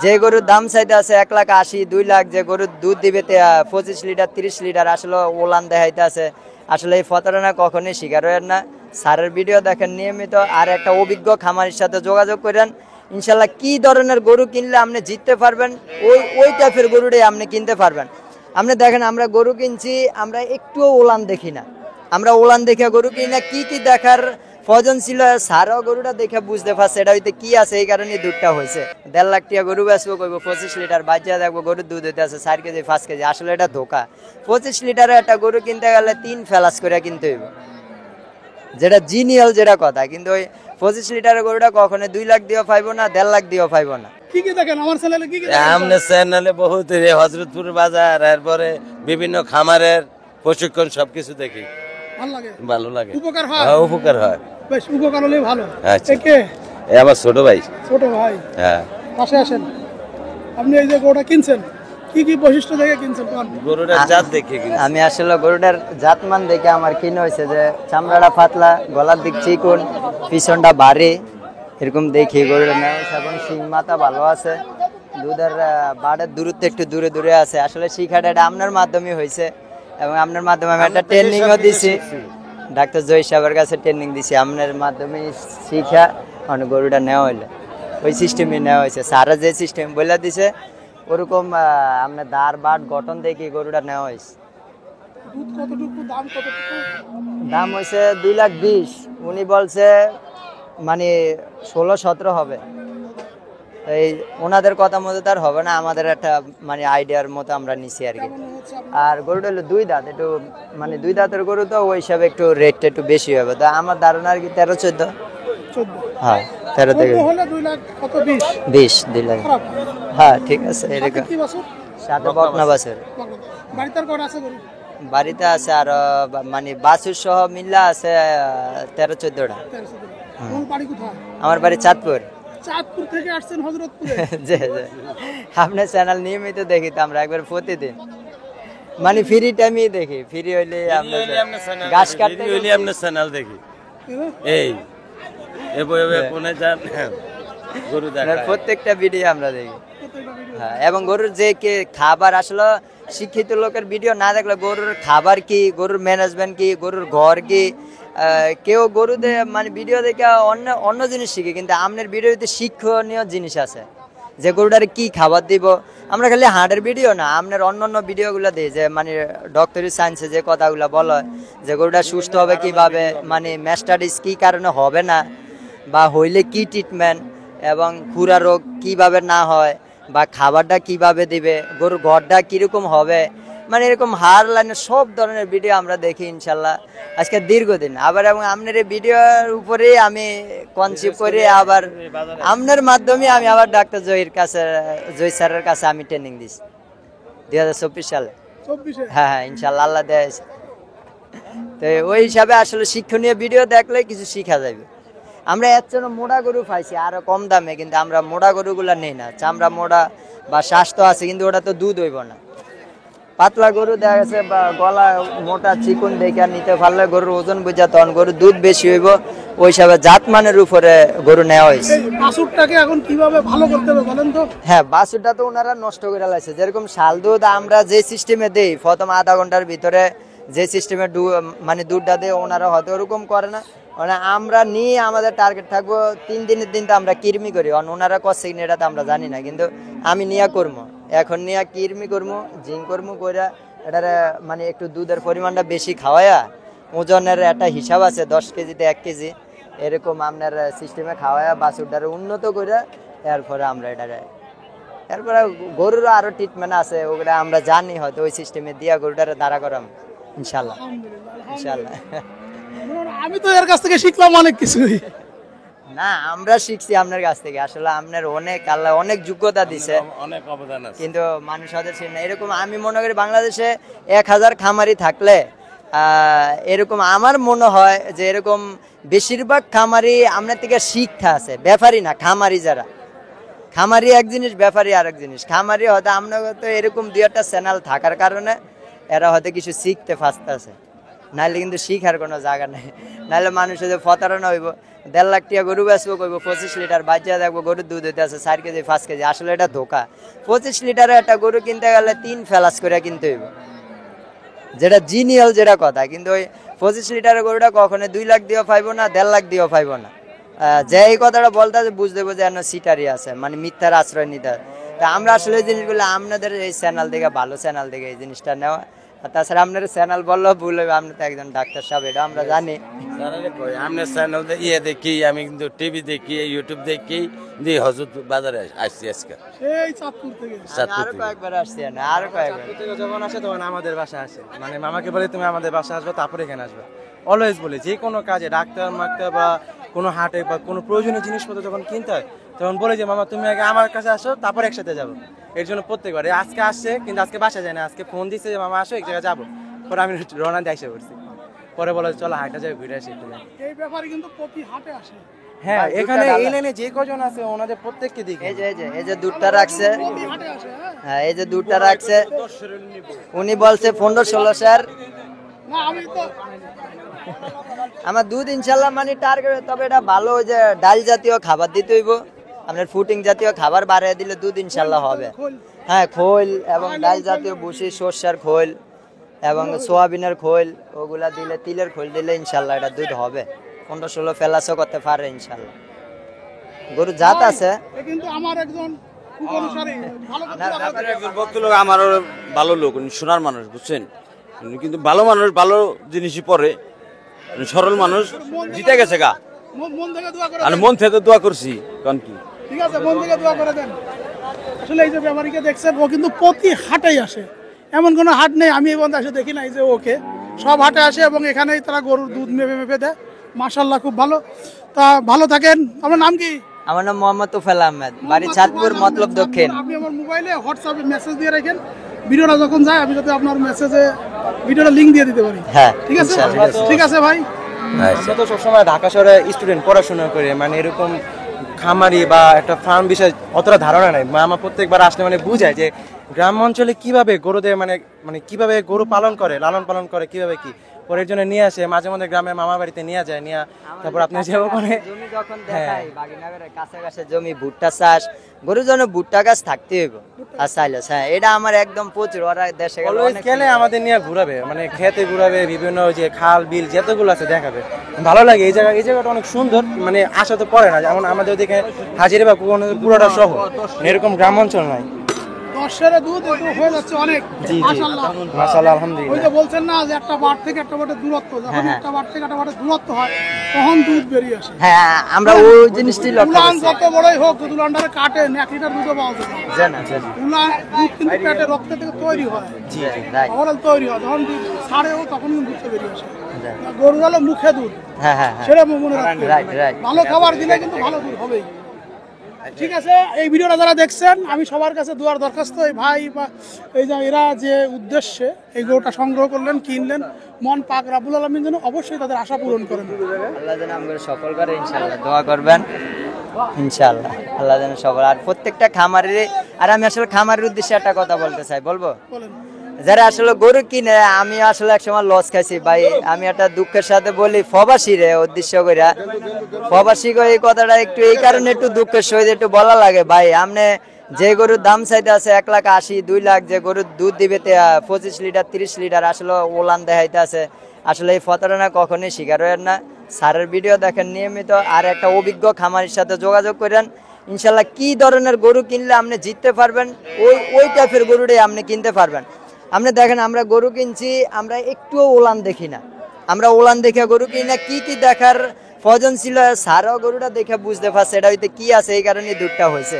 যে গরুর দাম চাইতে আছে 1,80,000 2 লাখ, যে গরুর দুধ দিবে 25 লিটার 30 লিটার, আসলে ওলান দেখাইতে আছে। আসলে এই প্রতারণা কখনোই শিকার হয়েন না। স্যারের ভিডিও দেখেন নিয়মিত, আর একটা অভিজ্ঞ খামারির সাথে যোগাযোগ করেন। ইনশাল্লাহ কি ধরনের গরু কিনলে আপনি জিততে পারবেন, ওই টাইপের গরুটাই আপনি কিনতে পারবেন। আপনি দেখেন আমরা গরু কিনছি, আমরা একটুও ওলান দেখি না, আমরা ওলান দেখে গরু কিনি না। কি কি দেখার প্রয়োজন ছিল সারও গরুটা দেখে বুঝতে পারছে এটা হইতে কি আছে, এই কারণে দুধটা হয়েছে। 1.5 লাখ টাকা গরু বেচবো, কইবো 25 লিটার, বাচ্চা দেখবো গরুর দুধ হইতে আছে 4 কেজি 5 কেজি। আসলে এটা ধোকা। 25 লিটারে একটা গরু কিনতে গেলে 3 ফেলাস করে কিনতে হইব, যেটা জিনিয়াল যেটা কথা। কিন্তু ওই 25 লিটারের গরুটা কখনো 2 লাখ দিয়েও পাইবো না, 1.5 লাখ দিয়েও পাইবো না। কি কি দেখেন আমার চ্যানেলে? কি কি দেখেন? আমাদের চ্যানেলে বহুত হযরতপুর বাজার, এরপরে বিভিন্ন খামারের প্রশিক্ষণ সবকিছু দেখি। ভালো লাগে। উপকার হয়? হ্যাঁ, উপকার হয়। বেশ, উপকার হলেই ভালো। আচ্ছা। কে? এই আমার ছোট ভাই। ছোট ভাই? হ্যাঁ। পাশে আসেন। আপনি এই যে গরুটা কিনছেন, কি কি বৈশিষ্ট্য দেখে কিনছেন? গরুটার জাত দেখে কিনছি। আমি আসলে গরুটার জাতমান দেখে আমার কিনে হয়েছে যে চামড়াটা পাতলা, গলার দিক চিকন, পিছনটা ভারী, এরকম দেখি গরুটা নেওয়া হয়েছে। এবং শিং মাথা ভালো আছে, দুধের বাড়ের দূরত্ব একটু দূরে দূরে আছে। আসলে শিখাটা এটা আপনার মাধ্যমে হয়েছে, এবং আপনার মাধ্যমে আমি একটা ট্রেনিংও দিছি, ডাক্তার জয় সাহেবের কাছে ট্রেনিং দিছি। আপনার মাধ্যমে শিখা মানে গরুটা নেওয়া হইলো, ওই সিস্টেমে নেওয়া হয়েছে। সারা যে সিস্টেম বলে দিছে ওরকম আপনার দাঁড় বাট গঠন দেখি গরুটা নেওয়া হয়েছে। দুধ কতটুকু, দাম কতটুকু? দাম হয়েছে 2,20,000, উনি বলছে মানে 16-17 হবে। এই ওনাদের কথা মতো তার হবে না, আমাদের একটা মানে আইডিয়ার মতো আমরা নিছি আর কি। আর গরুটা হলো 2 দাঁত, একটু মানে 2 দাঁতের গরু তো ওই হিসাবে একটু রেটটা একটু বেশি হবে। তো আমার ধারণা আর কি 13-14। হ্যাঁ, 13 থেকে 20 দিলাম। হ্যাঁ ঠিক আছে, এরকম সাথে বকনা বাছুর বাড়িতে আছে, আর মানে বাছুর সহ মিল্লা আছে 13-14টা। আমার বাড়ি চাঁদপুর। চাঁদপুর থেকে আসছেন হযরতপুরে? জি জি, আপনার চ্যানেল নিয়মিত দেখি তো আমরা, একবার প্রতিদিন মানে ফ্রি টাইমেই দেখি। ফ্রি হইলে আমরা গাছ কাটতে হইলে আপনার চ্যানেল দেখি। এই এভাবে কোনে যান গরু দেখা, প্রত্যেকটা ভিডিও আমরা দেখি। হ্যাঁ, এবং গরুর যে খাবার, আসলে শিক্ষিত লোকের ভিডিও না দেখলে গরুর খাবার কি, গরুর ম্যানেজমেন্ট কি, গরুর ঘর কি, কেউ গরুতে মানে ভিডিও দেখে অন্য জিনিস শিখে, কিন্তু আপনার ভিডিওতে শিক্ষণীয় জিনিস আছে যে গরুটারে কি খাবার দিব। আমরা খালি হার্টের ভিডিও না, আপনার অন্য ভিডিওগুলো দিই যে মানে ডক্টরি সায়েন্সে যে কথাগুলো বলা হয় যে গরুটা সুস্থ হবে কিভাবে, মানে ম্যাস্টাডিস কি কারণে হবে না, বা হইলে কি ট্রিটমেন্ট, এবং খুরা রোগ কিভাবে না হয়, বা খাবারটা কিভাবে দিবে, গরুর ঘরটা কিরকম হবে, মানে এরকম হার লাইনের সব ধরনের ভিডিও আমরা দেখি ইনশাল্লাহ আজকে দীর্ঘদিন। আবার এবং আপনার এই ভিডিওর উপরেই আমি কনসেপ্ট করি, আবার আপনার মাধ্যমে আমি আবার ডাক্তার জয় স্যারের কাছে আমি ট্রেনিং দিছি 2024 সালে। হ্যাঁ হ্যাঁ, ইনশাল্লাহ আল্লাহ দেয়। তো ওই হিসাবে আসলে শিক্ষণীয় ভিডিও দেখলে কিছু শিখা যাবে। আমরা এর জন্য মোড়া গরু পাইছি আরো কম দামে, কিন্তু আমরা মোড়া গরুগুলা নেই না। চামড়া মোড়া বা স্বাস্থ্য আছে, কিন্তু ওটা তো দুধ হইব না। পাতলা গরু দেখা গেছে বা গলা মোটা চিকন দেখে নিতে পারলে গরুর ওজন বুঝা, তখন গরুর দুধ বেশি হইব। ওই হিসাবে জাতমানের উপরে গরু নেওয়া হয়েছে। বাছুরটাকে এখন কিভাবে ভালো করতে হবে বলেন তো? হ্যাঁ, বাছুরটা তো ওনারা নষ্ট করে লাইছে। যেরকম শাল দুধ আমরা যে সিস্টেমে দেই, প্রথম আধা ঘন্টার ভিতরে যে সিস্টেমে মানে দুধটা দেয়, ওনারা হয়তো ওরকম করে না। মানে আমরা নিয়ে আমাদের টার্গেট থাকবো 3 দিনের দিন তো আমরা কিরমি করি, ওনারা করছে কিনা এটা তো আমরা জানি না, কিন্তু আমি নিয়ে করবো। এখন নিয়ে কিরমি করবো, জিম করবো কইরা এটার মানে একটু দুধের পরিমাণটা বেশি খাওয়ায়া, ওজনের একটা হিসাব আছে 10 কেজিতে 1 কেজি এরকম আপনার সিস্টেমে খাওয়ায়া বাছুরটারে উন্নত করে, এরপরে আমরা এটারে এরপরে গরুরও আরো ট্রিটমেন্ট আছে, ওগুলা আমরা জানি, হয়তো ওই সিস্টেমে দিয়া গরুটারে দাঁড়া করাম ইনশাল্লাহ। ইনশাল্লাহ আমি তো এর কাছ থেকে শিখলাম অনেক কিছুই। না, আমরা শিখছি আপনার কাছ থেকে। আসলে আপনার অনেক আল্লাহ অনেক যোগ্যতা দিছে, অনেক অবদান আছে, কিন্তু মানুষ হয়তো ছিল না এরকম। আমি মনে করি বাংলাদেশে 1000 খামারি থাকলে এরকম আমার মনে হয় যে এরকম বেশিরভাগ খামারি আপনার থেকে শিক্ষা আছে, ব্যাপারী না খামারি। যারা খামারি এক জিনিস, ব্যাপারী আরেক জিনিস। খামারি হয়তো আপনার তো এরকম 2-1টা চ্যানেল থাকার কারণে এরা হয়তো কিছু শিখতে ফাস্ট আছে, নাহলে কিন্তু শিখার কোনো জায়গা নেই। নাহলে মানুষের যে প্রতারণা হইব, 1.5 লাখ টাকা গরু বেচবো, কইব 25 লিটার, বাচ্চা দেখবো গরুর দুধ হইতে আছে 4 কেজি 5 কেজি। আসলে এটা ধোকা। 25 লিটারে একটা গরু কিনতে গেলে 3 ফেলাস করে কিনতে হইব, যেটা জিনিয়াল যেটা কথা। কিন্তু ওই 25 লিটারের গরুটা কখনো 2 লাখ দিয়েও পাইবো না, 1.5 লাখ দিয়েও পাইবো না। যে এই কথাটা বলতে আছে বুঝতে দেবো যে এন সিটারি আছে, মানে মিথ্যার আশ্রয় নিতে হয়। তা আমরা আসলে এই জিনিসগুলো আপনাদের এই চ্যানেল থেকে, ভালো চ্যানেল থেকে এই জিনিসটা নেওয়া। আর তাছাড়া আপনার চ্যানেল বললেও ভুল হবে, আপনি তো একজন ডাক্তার সাহেব, এটা আমরা জানি। আপনার চ্যানেল ইয়ে দেখি, আমি কিন্তু টিভি দেখি, ইউটিউব দেখি, দিয়ে হজরত বাজারে আসছি আজকে। সেই চাঁদপুর থেকে আরো কয়েকবার আসছি, আরো কয়েকবার। যখন আসে তখন আমাদের বাসা আসে, মানে মামাকে বলে তুমি আমাদের বাসা আসবে, তারপরে এখানে আসবে। অলওয়েজ বলে যে কোনো কাজে, ডাক্তার মাক্তার বা কোনো হাটে বা কোনো প্রয়োজনীয় জিনিসপত্র যখন কিনতে হয়, তখন বলে যে মামা তুমি আগে আমার কাছে আসো, তারপর একসাথে যাবো। এর জন্য প্রত্যেকবার আজকে আসছে, কিন্তু আজকে বাসা যায় না, আজকে ফোন দিচ্ছে যে মামা আসো এক জায়গায় যাবো। পরে আমি রওনা দিয়ে এসে পড়ছি, পরে বলে চলো হাটটা যাই ঘুরে আসি একটু। এই ব্যাপারে কিন্তু প্রতি হাটে আসে। হ্যাঁ, এখানে এই লাইনে যে কজন আছে ওনাদের প্রত্যেককে দিকে এই যে দুধটা রাখছে, প্রতি হাটে আসে। হ্যাঁ এই যে দুধটা রাখছে, উনি বলছে 15-16 না আমি তো আমার দুধ ইনশাল্লাহ মানে টার্গেট। তবে এটা ভালো, ওই যে ডাল জাতীয় খাবার দিতে হইব, আপনার ফুটিং জাতীয় খাবার বাড়িয়ে দিলে দুধ ইনশাল্লাহ হবে। হ্যাঁ, খোল এবং ডাল জাতীয় ভুসি, সর্ষার খোল এবং সোয়াবিনের খোল, ওগুলা দিলে, তিলের খোল দিলে ইনশাল্লাহ এটা দুধ হবে। 15-16 ফেলাসও করতে পারে ইনশাল্লাহ। গরু জাত আছে কিন্তু আমার একজন খুব অনুসারী, ভালো কথা একজন ভক্ত লোক, আমারও ভালো লোক, উনি সোনার মানুষ, বুঝছেন। উনি কিন্তু ভালো মানুষ, ভালো জিনিসই পরে, সরল মানুষ, জিতে গেছে গা। মন থেকে দোয়া করে আমি মন থেকে দোয়া করছি, কারণ কি ঠিক আছে, মন থেকে দোয়া করে দেন। আসলে এই যে ব্যাপারীকে দেখছেন, ও কিন্তু প্রতি হাটেই আসে, এমন কোনো হাট নেই আমি এই বন্ধু এসে দেখি নাই যে ওকে। সব হাটে আসে এবং এখানেই তারা গরুর দুধ মেপে মেপে দেয়। মাশাআল্লাহ, খুব ভালো। তা ভালো থাকেন। আপনার নাম কি? আমার নাম মোহাম্মদ তোফায়েল আহমেদ, বাড়ি চাঁদপুর, মতলব দক্ষিণ। আপনি আমার মোবাইলে হোয়াটসঅ্যাপে মেসেজ দিয়ে রাখেন, ভিডিওটা যখন যায় আমি যাতে আপনার মেসেজে ভিডিওটা লিংক দিয়ে দিতে পারি। হ্যাঁ, ঠিক আছে, ইনশাআল্লাহ। ঠিক আছে ভাই। আমরা তো সবসময় ঢাকা শহরে স্টুডেন্ট, পড়াশোনা করে, মানে এরকম খামারি বা একটা ফার্ম বিষয় অতটা ধারণা নাই। মামা প্রত্যেকবার আসলে মানে বুঝায় যে গ্রাম অঞ্চলে কিভাবে গরুদের মানে কিভাবে গরু পালন করে, লালন পালন করে, কিভাবে কি পরে এর জন্য নিয়ে আসে। মাঝে মধ্যে গ্রামে মামা বাড়িতে নিয়ে যায়, নিয়ে তারপর আপনি যে ওখানে জমি যখন দেখাই, বাগিনগরের কাছাকাছি জমি, ভুট্টা চাষ, গরুর জন্য ভুট্টা গাছ থাকতে হইব। হ্যাঁ, এটা আমার একদম প্রচুর। ওরা দেশে গেলে অলওয়েজ গেলে আমাদের নিয়ে ঘুরাবে, মানে খেতে ঘুরাবে, বিভিন্ন যে খাল বিল যতগুলো আছে দেখাবে। ভালো লাগে এই জায়গাটা অনেক সুন্দর, মানে আশা তো পড়ে না। যেমন আমাদের ওদিকে হাজিরা বা পুরোটা শহর, এরকম গ্রাম অঞ্চল নাই। 10 দুধ একটু হয়ে যাচ্ছে অনেক। জি জি, মাশাআল্লাহ, মাশাআল্লাহ, ওই আলহামদুলিল্লাহ। যে বলছেন না যে একটা বাট থেকে একটা বাটের দূরত্ব, যখন একটা বাট থেকে একটা বাটের দূরত্ব হয় তখন দুধ বেরিয়ে আসে। হ্যাঁ, আমরা ওই জিনিসটি লক্ষ্য উলান করছি। যত বড়ই হোক, যদি উলানটারে কাটেন 1 লিটার দুধও পাওয়া যায় না। জানা, জানা। উলান দুধ কিন্তু পেটে রক্ত থেকে তৈরি হয়, জি, রাইট। ওভারঅল তৈরি হয়, যখন দুধ ছাড়েও তখন কিন্তু দুধটা বেরিয়ে আসে। গরুর হলো মুখে দুধ, হ্যাঁ হ্যাঁ হ্যাঁ, সেটা মনে রাখবেন। Right right. ভালো খাবার দিলে কিন্তু ভালো দুধ হবেই। ঠিক আছে, এই ভিডিওটা যারা দেখছেন, আমি সবার কাছে দোয়ার দরখাস্ত, এই ভাই বা এই যে এরা যে উদ্দেশ্যে এই গরুটা সংগ্রহ করলেন, কিনলেন, মন পাক রাব্বুল আলামিন যেন অবশ্যই তাদের আশা পূরণ করেন। আল্লাহ যেন আমাদের সফল করে, ইনশাআল্লাহ দোয়া করবেন, ইনশাআল্লাহ আল্লাহ যেন সফল। আর প্রত্যেকটা খামারের, আর আমি আসলে খামারের উদ্দেশ্যে একটা কথা বলতে চাই, বলবো? বলেন। যারা আসলে গরু কিনে, আমি আসলে একসময় লস খাইছি ভাই। আমি একটা দুঃখের সাথে বলি, প্রবাসী রে উদ্দেশ্য কইরা, প্রবাসী করে এই কথাটা একটু এই কারণে একটু দুঃখের সহিত একটু বলা লাগে ভাই। আপনি যে গরুর দাম চাইতে আছে 1,80,000, 2 লাখ, যে গরুর দুধ দিবে 25 লিটার 30 লিটার, আসলে ওলান দেখাইতে আছে। আসলে এই প্রতারণা কখনোই শিকার হয়েন না। স্যারের ভিডিও দেখেন নিয়মিত, আর একটা অভিজ্ঞ খামারির সাথে যোগাযোগ করেন। ইনশাল্লাহ কি ধরনের গরু কিনলে আপনি জিততে পারবেন, ওই টাইপের গরুটাই আপনি কিনতে পারবেন। আপনি দেখেন, আমরা গরু কিনছি, আমরা একটুও ওলান দেখি না। আমরা ওলান দেখে গরু কিনি না। কি কি দেখার প্রয়োজন ছিল, সারাও গরুটা দেখে বুঝতে পারছে এটা হইতে কি আছে, এই কারণে দুধটা হয়েছে।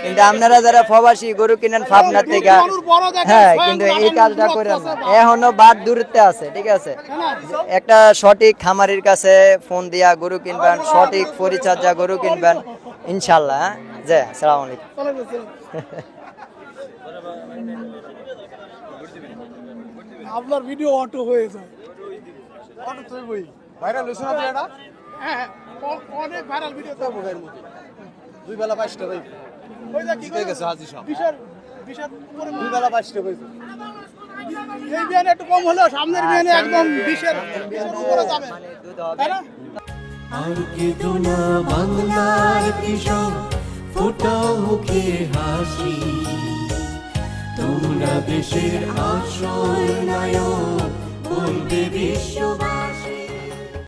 কিন্তু আপনারা যারা প্রবাসী গরু কিনেন ভাবনার থেকে, হ্যাঁ, কিন্তু এই কাজটা করেন না। এখনো বাদ দূরত্বে আছে, ঠিক আছে। একটা সঠিক খামারির কাছে ফোন দিয়া গরু কিনবেন, সঠিক পরিচর্যা গরু কিনবেন, ইনশাল্লাহ। হ্যাঁ, জি, আসসালামু আলাইকুম। আপনার ভিডিও অটো হয়ে যায়, অটো তুই বই ভাইরাল হইছে না এটা? হ্যাঁ, অনেক ভাইরাল ভিডিও তো মোবাইলের মধ্যে। 2 বেলা 5টা ভাই, ওই যে কি জিতে গেছে হাজি সাহেব। বিশাল বিশাল 2 বেলা 5টা ভাই। এই বিয়ানে একটু কম হলেও সামনের বিয়ানে একদম 20-এর উপরে যাবে, তাই না? আর কেঁদো না বাংলার কৃষক, ফোটাও মুখে হাসি, তোমরা দেশের আশ্রয় নায়ক, বলবে বিশ্ববাসী।